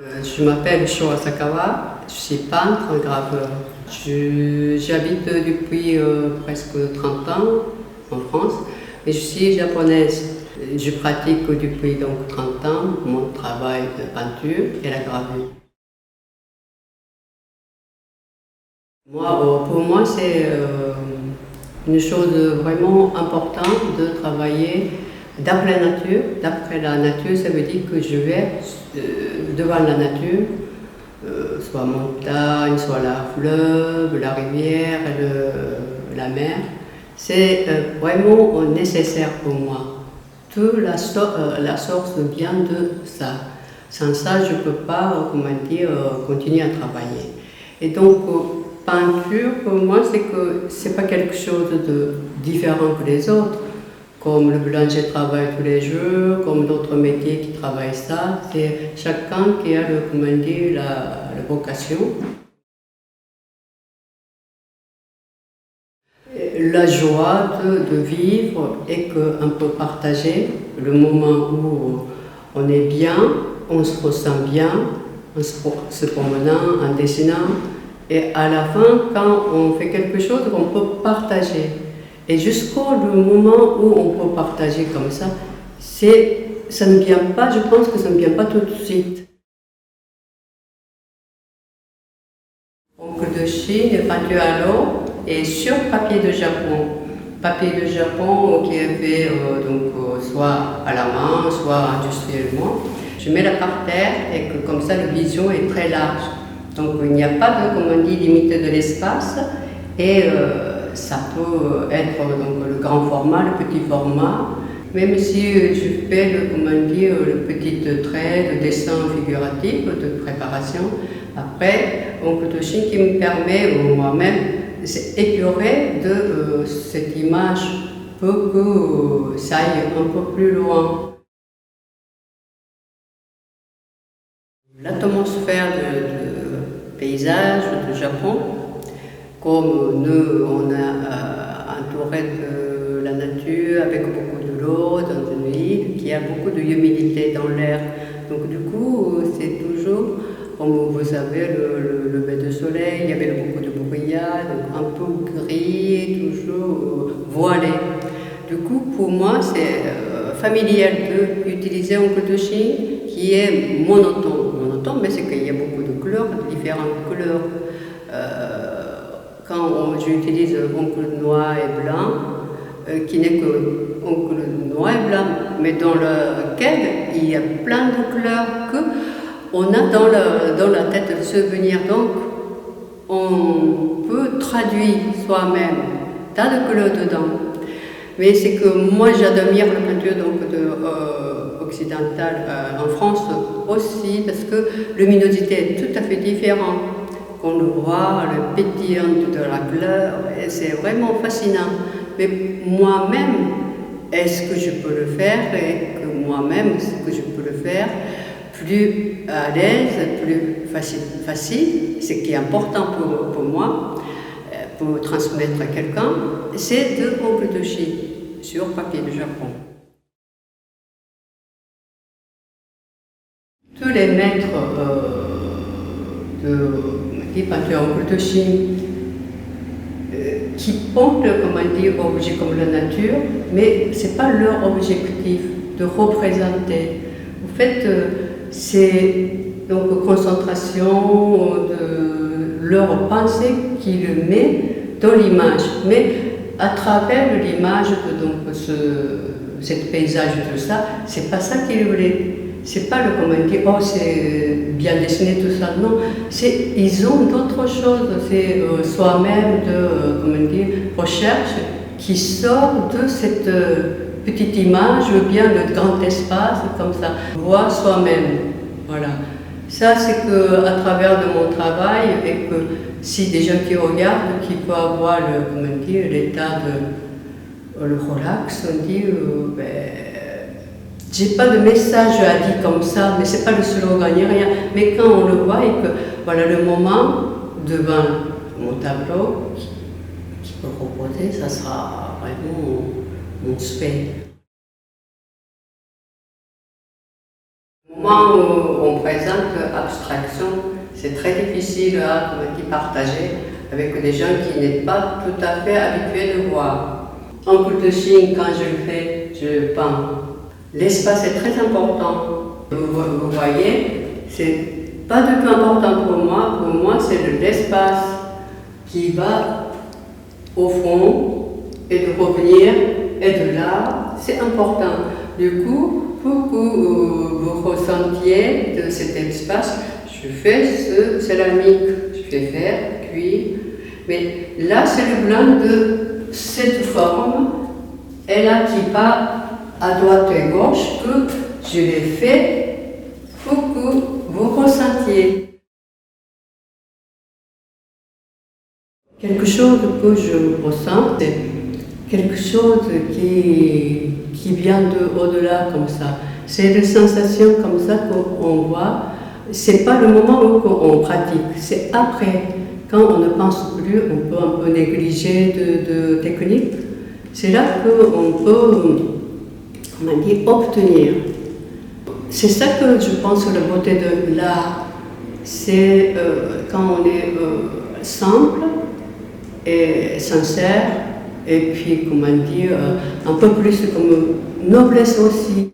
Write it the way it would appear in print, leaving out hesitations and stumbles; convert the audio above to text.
Je m'appelle Sho Asakawa, je suis peintre, graveur. J'habite depuis presque 30 ans en France et je suis japonaise. Je pratique depuis donc 30 ans mon travail de peinture et la gravure. Pour moi, c'est une chose vraiment importante de travailler d'après la nature. D'après la nature, ça veut dire que je vais devant la nature, soit montagne, soit la fleuve, la rivière, la mer. C'est vraiment nécessaire pour moi. Toute la source vient de ça. Sans ça, je ne peux pas, continuer à travailler. Et donc, peinture, pour moi, c'est pas quelque chose de différent que les autres. Comme le boulanger travaille tous les jours, comme d'autres métiers qui travaillent ça. C'est chacun qui a la vocation. La joie de vivre et qu'on peut partager le moment où on est bien, on se ressent bien, en se promenant, en dessinant. Et à la fin, quand on fait quelque chose, on peut partager. Et jusqu'au moment où on peut partager comme ça, ça ne vient pas, je pense que ça ne vient pas tout de suite. Oncle de Chine, peinture à l'eau et sur papier de Japon. Papier de Japon qui est fait soit à la main, soit industriellement. Je mets la par terre et que comme ça, la vision est très large. Donc il n'y a pas de, limite de l'espace et ça peut être le grand format, le petit format, même si je fais le petit trait, le dessin figuratif de préparation. Après, oncle de Chine qui me permet moi-même d'épurer de cette image pour que ça aille un peu plus loin. L'atmosphère de paysage du Japon, comme nous, on a entouré de la nature avec beaucoup de l'eau dans une île qui a beaucoup d'humidité dans l'air. Donc du coup, c'est toujours, comme vous savez, le lever de soleil, il y avait beaucoup de brouillard, un peu gris, toujours voilé. Du coup, pour moi, c'est familial d'utiliser un oncle de Chine qui est monotone. Monotone, mais c'est qu'il y a beaucoup de couleurs, différentes couleurs. Quand j'utilise oncle noir et blanc, qui n'est que oncle noir et blanc, mais dans lequel il y a plein de couleurs qu'on a dans la tête de souvenir. Donc, on peut traduire soi-même tas de couleurs dedans. Mais c'est que moi j'admire la peinture occidentale en France aussi, parce que la luminosité est tout à fait différente. On le voit, le pétillant de la couleur, et c'est vraiment fascinant. Mais moi-même, est-ce que je peux le faire? Et que moi-même, est-ce que je peux le faire plus à l'aise, plus facile, ce qui est important pour moi, pour transmettre à quelqu'un, c'est de oncle de Chine sur papier de Japon. Tous les maîtres de peinture oncle de Chine qui portent, objets comme la nature, mais ce n'est pas leur objectif de représenter. En fait, c'est donc concentration de leur pensée qui le met dans l'image, mais à travers l'image de cet paysage et tout ça, c'est pas ça qu'ils voulaient. C'est pas c'est bien dessiné tout ça, non. Ils ont d'autres choses, c'est soi-même de recherche qui sort de cette petite image, ou bien le grand espace, comme ça, voir soi-même, voilà. Ça, c'est qu'à travers de mon travail, et que si des gens qui regardent, qui peuvent avoir l'état de le relax, on dit, j'ai pas de message à dire comme ça, mais c'est pas le slogan ni rien. Mais quand on le voit et que voilà le moment devant mon tableau qui peut reposer, ça sera vraiment mon souhait. Au moment où on présente, abstraction, c'est très difficile à partager avec des gens qui n'est pas tout à fait habitués de voir. En culture, quand je le fais, je peins. L'espace est très important. Vous voyez, c'est pas du tout important pour moi. Pour moi, c'est l'espace qui va au fond et de revenir et de là, c'est important. Du coup, pour que vous ressentiez de cet espace, je fais ce céramique, je fais faire, cuire. Mais là, c'est le blanc de cette forme, et là qui part à droite et gauche, que je l'ai fait pour que vous ressentiez. Quelque chose que je ressens, c'est quelque chose qui vient de au-delà comme ça. C'est des sensations comme ça qu'on voit. C'est pas le moment où on pratique, c'est après. Quand on ne pense plus, on peut un peu négliger de technique. C'est là qu'on peut, comment dire, obtenir. C'est ça que je pense la beauté de l'art. C'est quand on est simple et sincère, et puis, comment dire, un peu plus comme noblesse aussi.